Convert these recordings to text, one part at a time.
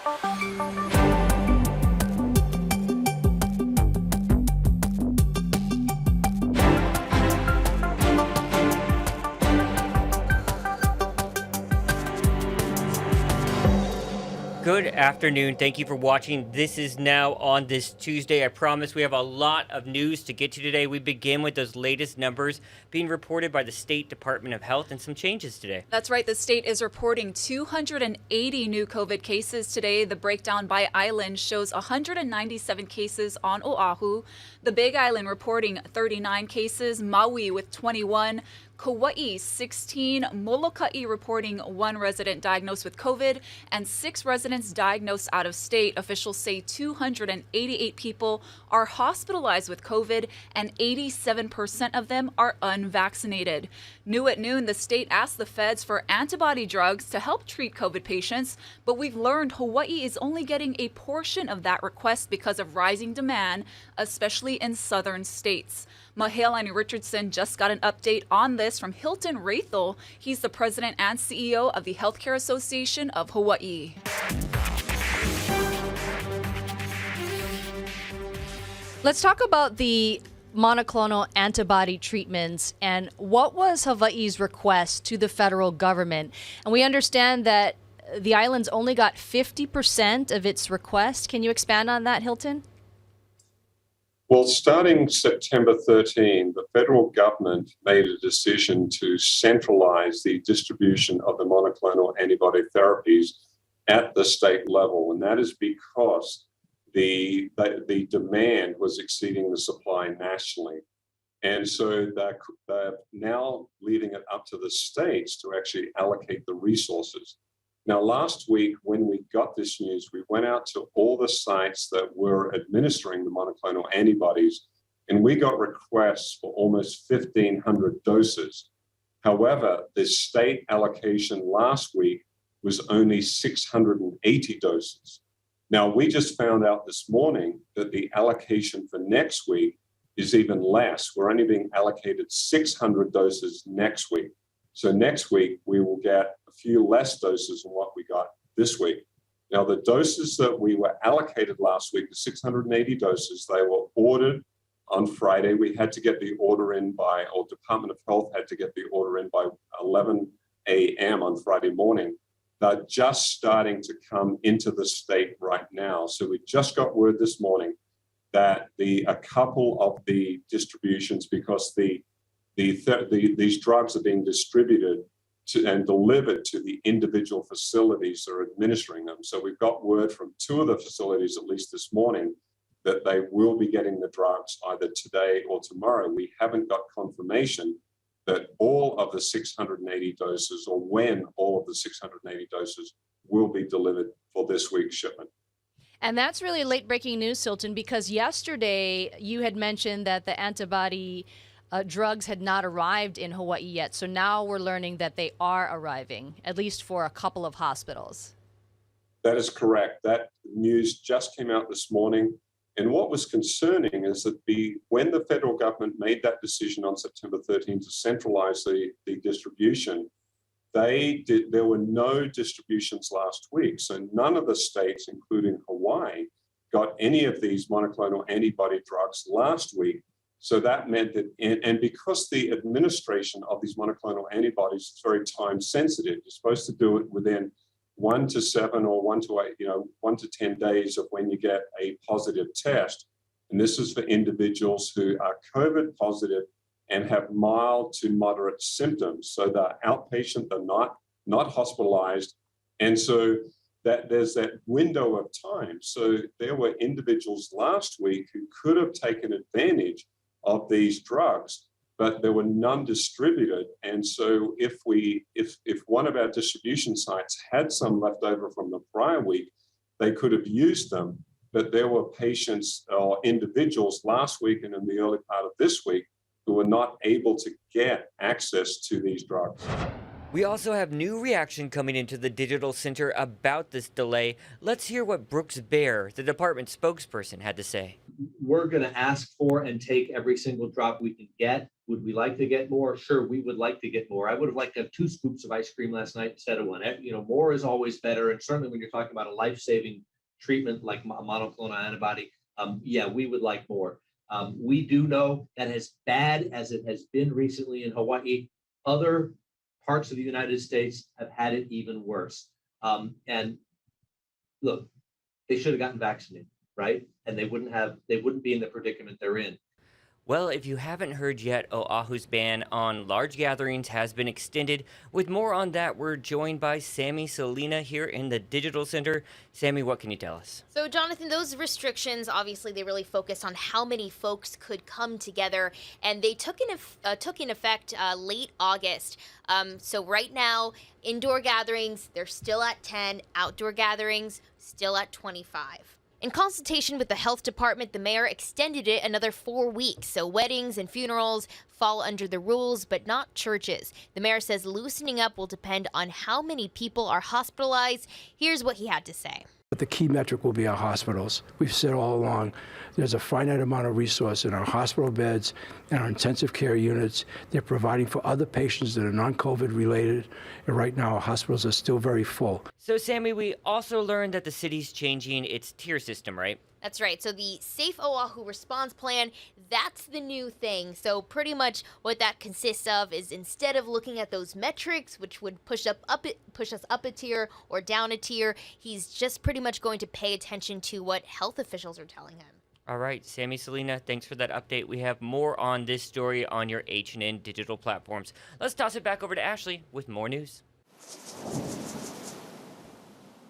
Good afternoon. Thank you for watching. This is Now on this Tuesday. I promise we have a lot of news to get to today. We begin with those latest numbers being reported by the State Department of Health and some changes today. That's right. The state is reporting 280 new COVID cases today. The breakdown by island shows 197 cases on Oahu. The Big Island reporting 39 cases, Maui with 21, Kauai 16, Molokai reporting 1 resident diagnosed with COVID and 6 residents diagnosed out of state. Officials say 288 people are hospitalized with COVID and 87% of them are unvaccinated. New at noon, the state asked the feds for antibody drugs to help treat COVID patients, but we've learned Hawaii is only getting a portion of that request because of rising demand, especially in southern states. Mahealani Richardson just got an update on this from Hilton Rathel. He's the president and CEO of the Healthcare Association of Hawaii. Let's talk about the monoclonal antibody treatments and what was Hawaii's request to the federal government. And we understand that the islands only got 50% of its request. Can you expand on that, Hilton? Well, starting September 13, the federal government made a decision to centralize the distribution of the monoclonal antibody therapies at the state level. And that is because the demand was exceeding the supply nationally. And so they're now leaving it up to the states to actually allocate the resources. Now, last week, when we got this news, we went out to all the sites that were administering the monoclonal antibodies, and we got requests for almost 1,500 doses. However, the state allocation last week was only 680 doses. Now, we just found out this morning that the allocation for next week is even less. We're only being allocated 600 doses next week. So next week, we will get a few less doses than what we got this week. Now, the doses that we were allocated last week, the 680 doses, they were ordered on Friday. We had to get the order in by, or Department of Health had to get the order in by 11 a.m. on Friday morning. They're just starting to come into the state right now. So we just got word this morning that a couple of the distributions, because these drugs are being distributed and delivered to the individual facilities that are administering them. So we've got word from 2 of the facilities, at least this morning, that they will be getting the drugs either today or tomorrow. We haven't got confirmation that all of the 680 doses or when all of the 680 doses will be delivered for this week's shipment. And that's really late breaking news, Hilton, because yesterday you had mentioned that the antibody drugs had not arrived in Hawaii yet. So now we're learning that they are arriving, at least for a couple of hospitals. That is correct. That news just came out this morning. And what was concerning is that when the federal government made that decision on September 13 to centralize the distribution, there were no distributions last week. So none of the states, including Hawaii, got any of these monoclonal antibody drugs last week. So that meant that, and because the administration of these monoclonal antibodies is very time sensitive, you're supposed to do it within 1 to 7 or 1 to 8, 1 to 10 days of when you get a positive test. And this is for individuals who are COVID positive and have mild to moderate symptoms. So they're outpatient, they're not hospitalized. And so that there's that window of time. So there were individuals last week who could have taken advantage of these drugs, but there were none distributed. And so if one of our distribution sites had some left over from the prior week, they could have used them. But there were patients or individuals last week and in the early part of this week who were not able to get access to these drugs. We also have new reaction coming into the digital center about this delay. Let's hear what Brooks Bear, the department spokesperson, had to say. We're going to ask for and take every single drop we can get. Would we like to get more? Sure, we would like to get more. I would have liked to have 2 scoops of ice cream last night instead of 1. More is always better. And certainly when you're talking about a life-saving treatment like a monoclonal antibody, yeah, we would like more. We do know that as bad as it has been recently in Hawaii, other parts of the United States have had it even worse. And look, they should have gotten vaccinated, right? And they wouldn't be in the predicament they're in. Well, if you haven't heard yet, Oahu's ban on large gatherings has been extended. With more on that, we're joined by Sammy Selena here in the Digital Center. Sammy, what can you tell us? So, Jonathan, those restrictions, obviously, they really focused on how many folks could come together, and they took in effect late August. So right now, indoor gatherings, they're still at 10. Outdoor gatherings, still at 25. In consultation with the health department, the mayor extended it another 4 weeks, so weddings and funerals fall under the rules, but not churches. The mayor says loosening up will depend on how many people are hospitalized. Here's what he had to say. But the key metric will be our hospitals. We've said all along, there's a finite amount of resource in our hospital beds and our intensive care units. They're providing for other patients that are non-COVID related. And right now, our hospitals are still very full. So, Sammy, we also learned that the city's changing its tier system, right? That's right. So the Safe Oahu Response Plan, that's the new thing. So pretty much what that consists of is instead of looking at those metrics, which would push us up a tier or down a tier, he's just pretty much going to pay attention to what health officials are telling him. All right, Sammy Selena, thanks for that update. We have more on this story on your H&N digital platforms. Let's toss it back over to Ashley with more news.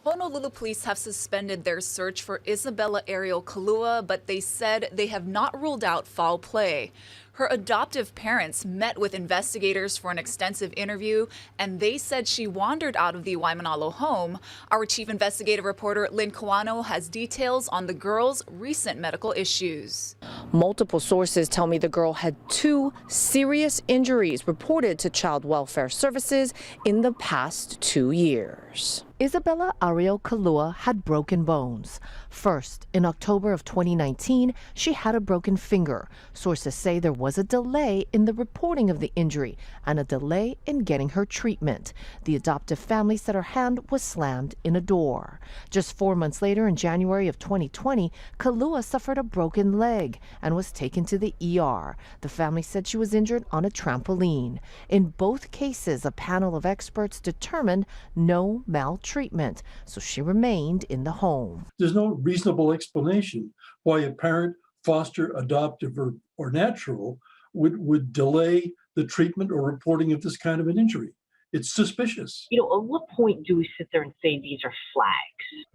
Honolulu police have suspended their search for Isabella Ariel Kalua, but they said they have not ruled out foul play. Her adoptive parents met with investigators for an extensive interview, and they said she wandered out of the Waimanalo home. Our chief investigative reporter, Lynn Kawano, has details on the girl's recent medical issues. Multiple sources tell me the girl had 2 serious injuries reported to Child Welfare Services in the past 2 years. Isabella Ariel Kalua had broken bones. First, in October of 2019, she had a broken finger. Sources say there was a delay in the reporting of the injury and a delay in getting her treatment. The adoptive family said her hand was slammed in a door. Just 4 months later, in January of 2020, Kalua suffered a broken leg and was taken to the ER. The family said she was injured on a trampoline. In both cases, a panel of experts determined no maltreatment, so she remained in the home. There's no reasonable explanation why a parent, foster, adoptive, or natural would delay the treatment or reporting of this kind of an injury. It's suspicious. At what point do we sit there and say these are flags?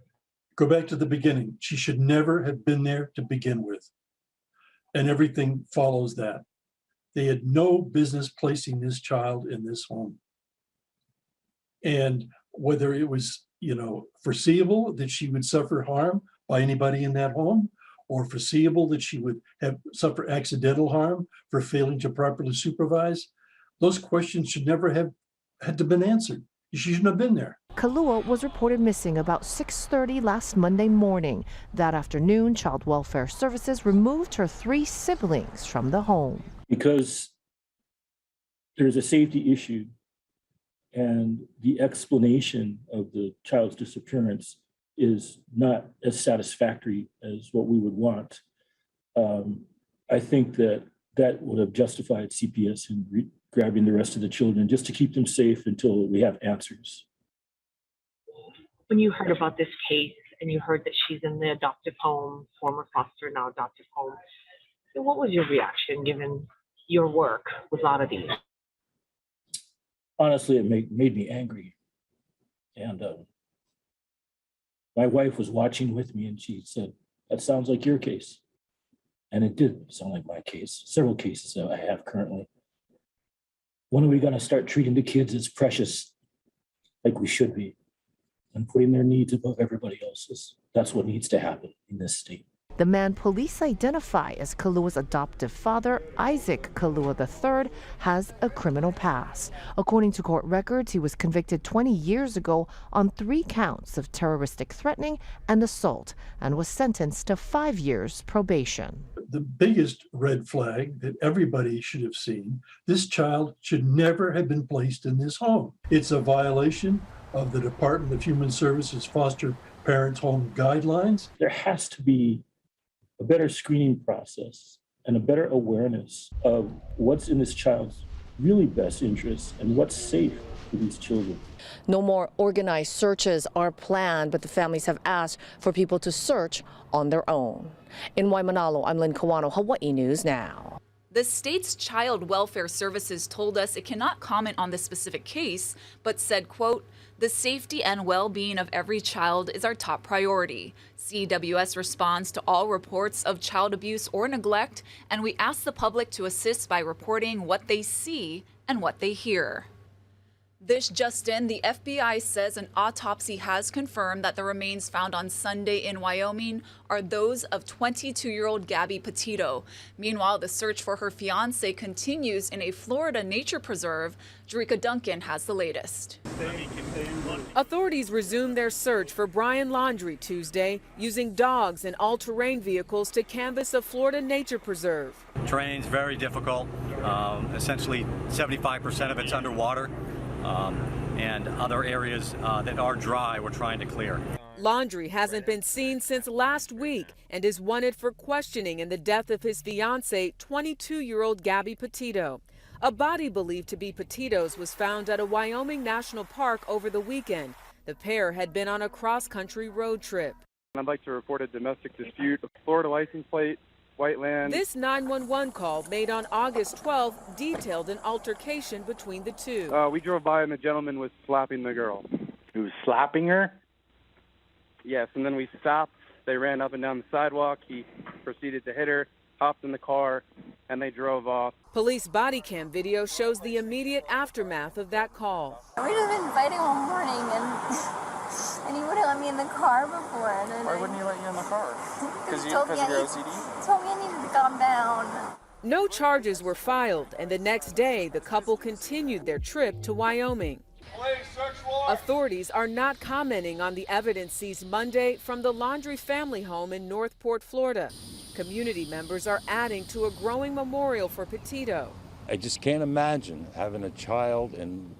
Go back to the beginning. She should never have been there to begin with. And everything follows that. They had no business placing this child in this home. And whether it was, foreseeable that she would suffer harm by anybody in that home, or foreseeable that she would suffer accidental harm for failing to properly supervise, those questions should never have had to been answered. She shouldn't have been there. Kalua was reported missing about 6:30 last Monday morning. That afternoon, Child Welfare Services removed her 3 siblings from the home. Because there's a safety issue and the explanation of the child's disappearance is not as satisfactory as what we would want. I think that would have justified CPS in grabbing the rest of the children just to keep them safe until we have answers. When you heard about this case and you heard that she's in the adoptive home, former foster, now adoptive home, what was your reaction given your work with a lot of these? Honestly, it made me angry. And my wife was watching with me and she said, "That sounds like your case." And it did sound like my case, several cases that I have currently. When are we going to start treating the kids as precious like we should be and putting their needs above everybody else's? That's what needs to happen in this state. The man police identify as Kalua's adoptive father, Isaac Kalua III, has a criminal past. According to court records, he was convicted 20 years ago on 3 counts of terroristic threatening and assault and was sentenced to 5 years probation. the biggest red flag that everybody should have seen, this child should never have been placed in this home. It's a violation of the Department of Human Services foster parent home guidelines. There has to be a better screening process and a better awareness of what's in this child's really best interest and what's safe for these children. No more organized searches are planned, but the families have asked for people to search on their own. In Waimanalo, I'm Lynn Kawano, Hawaii News Now. The state's Child Welfare Services told us it cannot comment on the specific case, but said, quote, "The safety and well-being of every child is our top priority. CWS responds to all reports of child abuse or neglect, and we ask the public to assist by reporting what they see and what they hear." This just in, the FBI says an autopsy has confirmed that the remains found on Sunday in Wyoming are those of 22-year-old Gabby Petito. Meanwhile, the search for her fiance continues in a Florida nature preserve. Jerika Duncan has the latest. Authorities resumed their search for Brian Laundrie Tuesday, using dogs and all-terrain vehicles to canvass a Florida nature preserve. Terrain's very difficult. Essentially, 75% of it's underwater. And other areas that are dry, we're trying to clear. Laundrie hasn't been seen since last week and is wanted for questioning in the death of his fiancée, 22-year-old Gabby Petito. A body believed to be Petito's was found at a Wyoming National Park over the weekend. The pair had been on a cross-country road trip. I'd like to report a domestic dispute, a Florida license plate, white land. This 911 call made on August 12th detailed an altercation between the two. We drove by and the gentleman was slapping the girl. He was slapping her? Yes, and then we stopped. They ran up and down the sidewalk. He proceeded to hit her, hopped in the car, and they drove off. Police body cam video shows the immediate aftermath of that call. We've just been fighting all morning, and he wouldn't let me in the car before. And then Why wouldn't he let you in the car? Because of your OCD? He told me I needed to calm down. No charges were filed, and the next day, the couple continued their trip to Wyoming. Authorities are not commenting on the evidence seized Monday from the Laundrie family home in Northport, Florida. Community members are adding to a growing memorial for Petito. I just can't imagine having a child and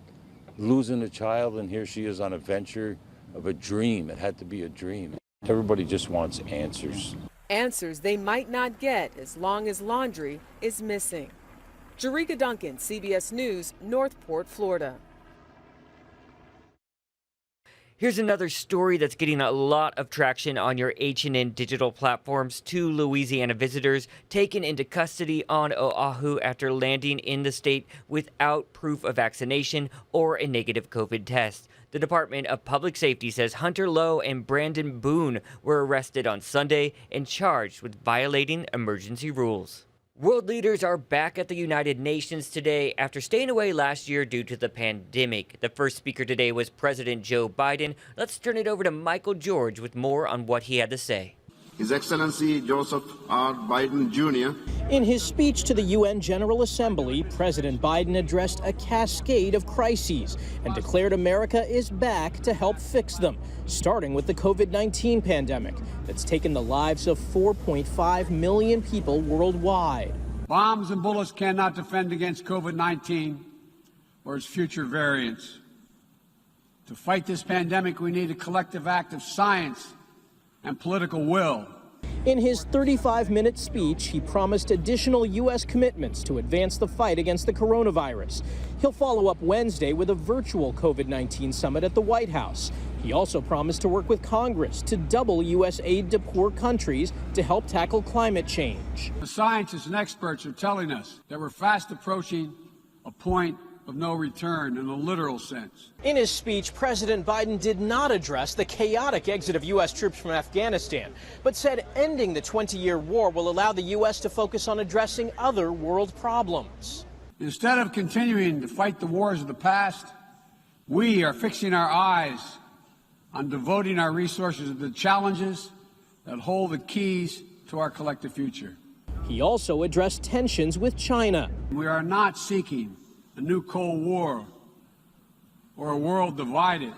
losing a child, and here she is on a venture of a dream. It had to be a dream. Everybody just wants answers. Answers they might not get as long as Laundrie is missing. Jerika Duncan, CBS News, Northport, Florida. Here's another story that's getting a lot of traction on your H&N digital platforms. 2 Louisiana visitors taken into custody on Oahu after landing in the state without proof of vaccination or a negative COVID test. The Department of Public Safety says Hunter Lowe and Brandon Boone were arrested on Sunday and charged with violating emergency rules. World leaders are back at the United Nations today after staying away last year due to the pandemic. The first speaker today was President Joe Biden. Let's turn it over to Michael George with more on what he had to say. His Excellency Joseph R. Biden Jr. In his speech to the UN General Assembly, President Biden addressed a cascade of crises and declared America is back to help fix them, starting with the COVID-19 pandemic that's taken the lives of 4.5 million people worldwide. Bombs and bullets cannot defend against COVID-19 or its future variants. To fight this pandemic, we need a collective act of science and political will. In his 35-minute speech, he promised additional U.S. commitments to advance the fight against the coronavirus. He'll follow up Wednesday with a virtual COVID-19 summit at the White House. He also promised to work with Congress to double U.S. aid to poor countries to help tackle climate change. The scientists and experts are telling us that we're fast approaching a point of no return in a literal sense. In his speech, President Biden did not address the chaotic exit of U.S. troops from Afghanistan, but said ending the 20-year war will allow the U.S. to focus on addressing other world problems. Instead of continuing to fight the wars of the past, we are fixing our eyes on devoting our resources to the challenges that hold the keys to our collective future. He also addressed tensions with China. We are not seeking a new Cold War or a world divided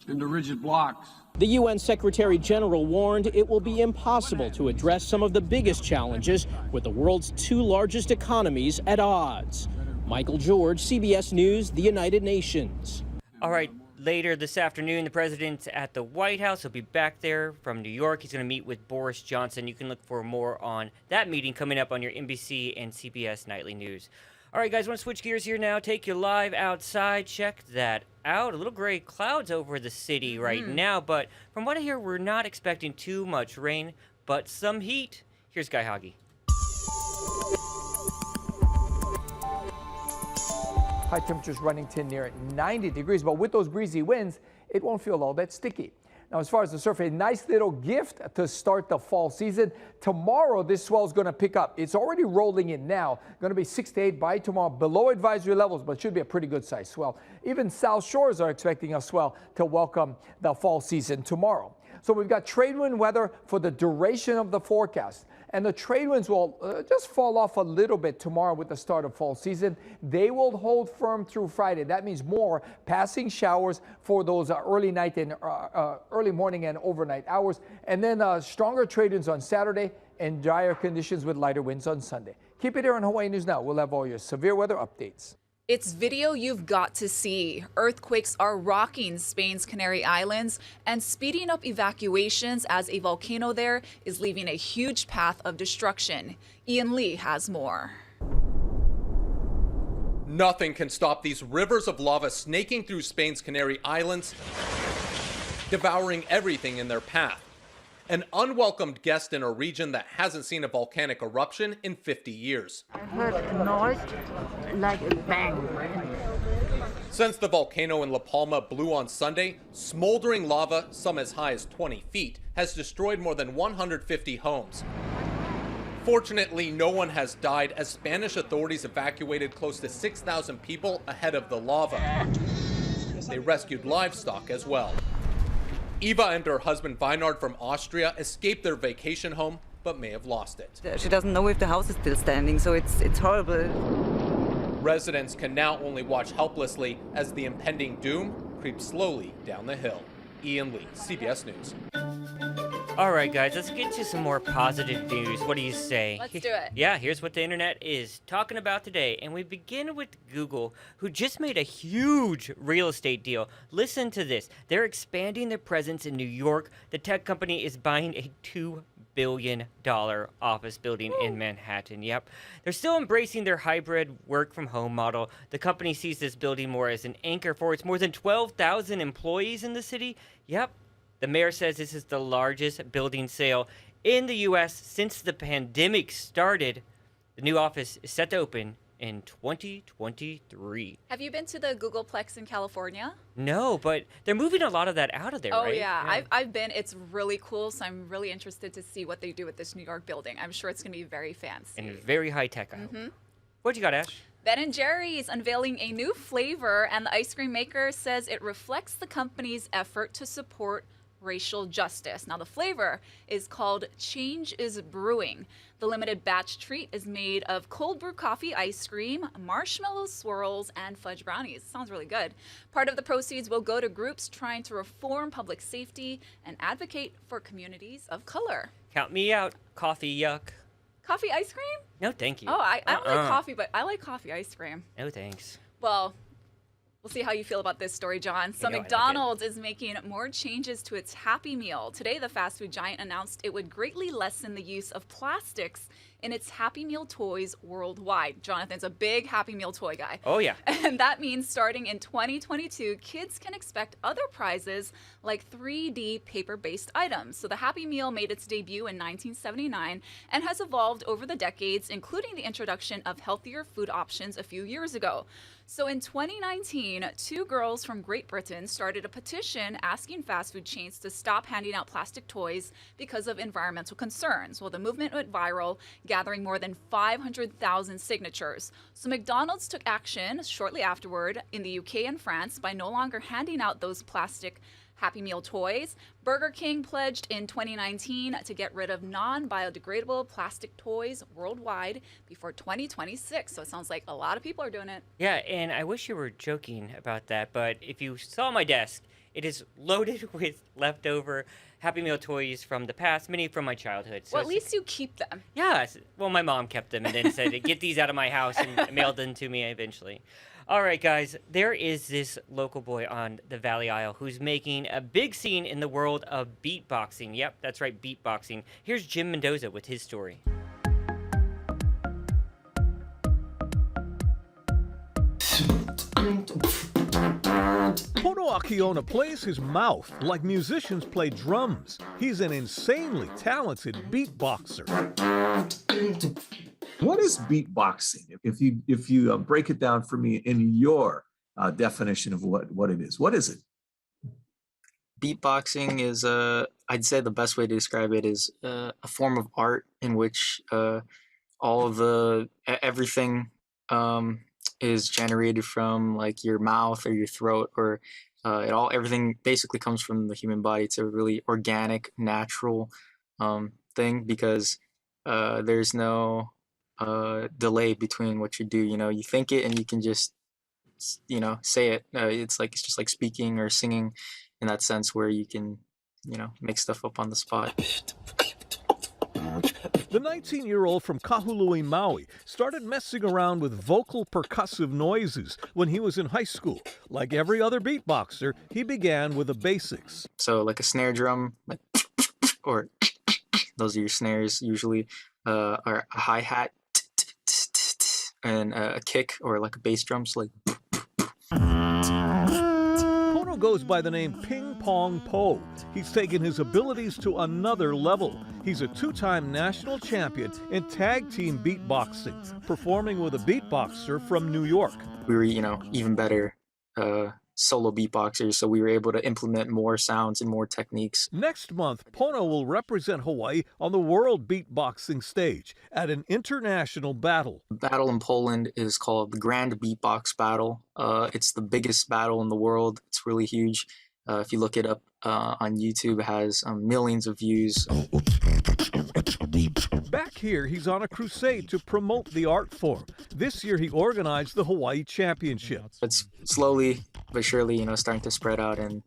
into rigid blocs. The UN Secretary General warned it will be impossible to address some of the biggest challenges with the world's two largest economies at odds. Michael George, CBS News, the United Nations. All right, later this afternoon, the president's at the White House. He'll be back there from New York. He's going to meet with Boris Johnson. You can look for more on that meeting coming up on your NBC and CBS Nightly News. All right, guys, want to switch gears here now. Take you live outside. Check that out. A little gray clouds over the city right now, but from what I hear, we're not expecting too much rain, but some heat. Here's Guy Hoggy. High temperatures running to near 90 degrees, but with those breezy winds, it won't feel all that sticky. Now, as far as the surf, a nice little gift to start the fall season. Tomorrow, this swell is going to pick up. It's already rolling in now. Going to be 6 to 8 by tomorrow, below advisory levels, but should be a pretty good size swell. Even South Shores are expecting a swell to welcome the fall season tomorrow. So we've got trade wind weather for the duration of the forecast. And the trade winds will just fall off a little bit tomorrow with the start of fall season. They will hold firm through Friday. That means more passing showers for those early night and early morning and overnight hours. And then stronger trade winds on Saturday and drier conditions with lighter winds on Sunday. Keep it here on Hawaii News Now. We'll have all your severe weather updates. It's video you've got to see. Earthquakes are rocking Spain's Canary Islands and speeding up evacuations as a volcano there is leaving a huge path of destruction. Ian Lee has more. Nothing can stop these rivers of lava snaking through Spain's Canary Islands, devouring everything in their path. An unwelcomed guest in a region that hasn't seen a volcanic eruption in 50 years. I heard a noise like a bang. Since the volcano in La Palma blew on Sunday, smoldering lava, some as high as 20 feet, has destroyed more than 150 homes. Fortunately, no one has died as Spanish authorities evacuated close to 6,000 people ahead of the lava. They rescued livestock as well. Eva and her husband Weinard from Austria escaped their vacation home, but may have lost it. She doesn't know if the house is still standing, so it's horrible. Residents can now only watch helplessly as the impending doom creeps slowly down the hill. Ian Lee, CBS News. All right, guys, let's get to some more positive news. What do you say? Let's do it. Yeah, here's what the internet is talking about today. And we begin with Google, who just made a huge real estate deal. Listen to this. They're expanding their presence in New York. The tech company is buying a $2 billion office building in Manhattan. Yep. They're still embracing their hybrid work from home model. The company sees this building more as an anchor for its more than 12,000 employees in the city. Yep. The mayor says this is the largest building sale in the U.S. since the pandemic started. The new office is set to open in 2023. Have you been to the Googleplex in California? No, but they're moving a lot of that out of there, Oh, right? yeah. I've been. It's really cool, so I'm really interested to see what they do with this New York building. I'm sure it's going to be very fancy. And very high tech, I hope. What you got, Ash? Ben & Jerry's unveiling a new flavor, and the ice cream maker says it reflects the company's effort to support racial justice. Now, the flavor is called Change is Brewing. The limited batch treat is made of cold brew coffee ice cream, marshmallow swirls, and fudge brownies. Sounds really good. Part of the proceeds will go to groups trying to reform public safety and advocate for communities of color. Count me out. Coffee yuck. Coffee ice cream? No, thank you. Oh, I don't like coffee, but I like coffee ice cream. No, thanks. Well, we'll see how you feel about this story, John. So McDonald's is making more changes to its Happy Meal. Today, the fast food giant announced it would greatly lessen the use of plastics in its Happy Meal toys worldwide. Jonathan's a big Happy Meal toy guy. Oh, yeah. And that means starting in 2022, kids can expect other prizes like 3D paper-based items. So the Happy Meal made its debut in 1979 and has evolved over the decades, including the introduction of healthier food options a few years ago. So in 2019, 2 girls from Great Britain started a petition asking fast food chains to stop handing out plastic toys because of environmental concerns. Well, the movement went viral, gathering more than 500,000 signatures. So McDonald's took action shortly afterward in the UK and France by no longer handing out those plastic Happy Meal toys. Burger King pledged in 2019 to get rid of non-biodegradable plastic toys worldwide before 2026. So it sounds like a lot of people are doing it. Yeah, and I wish you were joking about that, but if you saw my desk, It is loaded with leftover Happy Meal toys from the past, many from my childhood. So Well, at least you keep them. yeah. Well, my mom kept them and then said, get these out of my house, and mailed them to me eventually. All right, guys, there is this local boy on the Valley Isle who's making a big scene in the world of beatboxing. Yep, that's right, beatboxing. Here's Jim Mendoza with his story. Pono Akiona plays his mouth like musicians play drums. He's an insanely talented beatboxer. What is beatboxing? If you break it down for me in your definition of what it is, what is it? Beatboxing is, I'd say the best way to describe it is a form of art in which all of everything is generated from like your mouth or your throat, or everything basically comes from the human body. It's a really organic, natural thing because there's no delay between what you do. You think it and you can just say it. It's just like speaking or singing in that sense, where you can make stuff up on the spot. The 19-year-old from Kahului, Maui, started messing around with vocal percussive noises when he was in high school. Like every other beatboxer, he began with the basics. So like a snare drum, like, or those are your snares usually, or a hi-hat, and a kick, or like a bass drum, so like. Pono goes by the name Ping Pong Po. He's taken his abilities to another level. He's a two-time national champion in tag team beatboxing, performing with a beatboxer from New York. We were, even better solo beatboxers, so we were able to implement more sounds and more techniques. Next month, Pono will represent Hawaii on the world beatboxing stage at an international battle. The battle in Poland is called the Grand Beatbox Battle. It's the biggest battle in the world. It's really huge. If you look it up on YouTube, it has millions of views. Back here, he's on a crusade to promote the art form. This year, he organized the Hawaii Championship. It's slowly but surely, starting to spread out and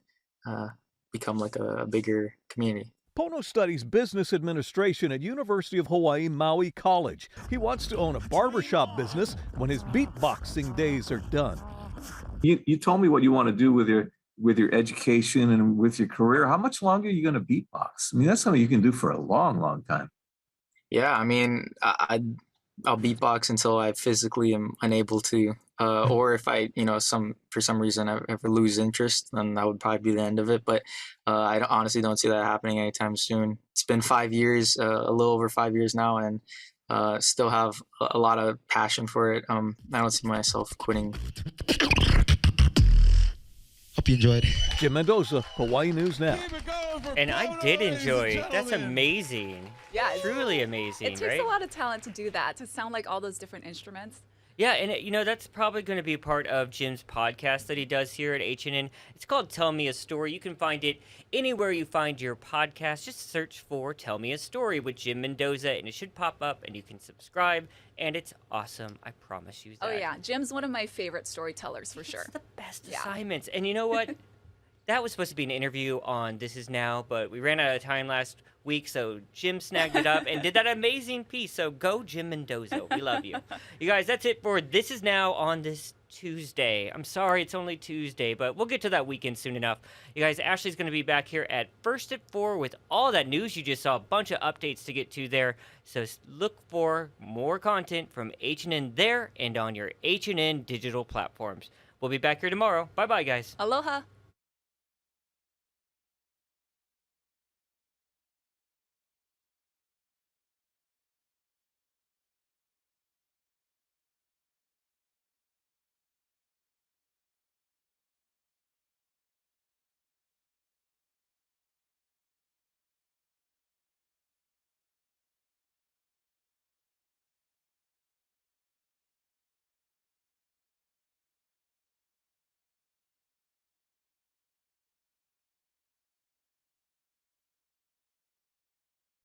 become like a bigger community. Pono studies business administration at University of Hawaii Maui College. He wants to own a barbershop business when his beatboxing days are done. You told me what you want to do with your education and with your career. How much longer are you going to beatbox? I mean, that's something you can do for a long, long time. Yeah, I mean, I'll beatbox until I physically am unable to, or if I, for some reason I ever lose interest, then that would probably be the end of it. But I honestly don't see that happening anytime soon. It's been 5 years, a little over 5 years now, and still have a lot of passion for it. I don't see myself quitting. Hope you enjoyed. Jim Mendoza, Hawaii News Now. And I did enjoy. That's amazing. Yeah, Truly amazing, It takes right? a lot of talent to do that, to sound like all those different instruments. Yeah, and that's probably going to be part of Jim's podcast that he does here at HNN. It's called Tell Me a Story. You can find it anywhere you find your podcast. Just search for Tell Me a Story with Jim Mendoza, and it should pop up, and you can subscribe, and it's awesome. I promise you that. Oh, yeah. Jim's one of my favorite storytellers, for sure. The best assignments. And you know what? That was supposed to be an interview on This Is Now, but we ran out of time last week, so Jim snagged it up and did that amazing piece. So go, Jim Mendoza. We love you. You guys, that's it for This Is Now on this Tuesday. I'm sorry it's only Tuesday, but we'll get to that weekend soon enough. You guys, Ashley's going to be back here at First at 4 with all that news. You just saw a bunch of updates to get to there. So look for more content from HNN there and on your HNN digital platforms. We'll be back here tomorrow. Bye-bye, guys. Aloha.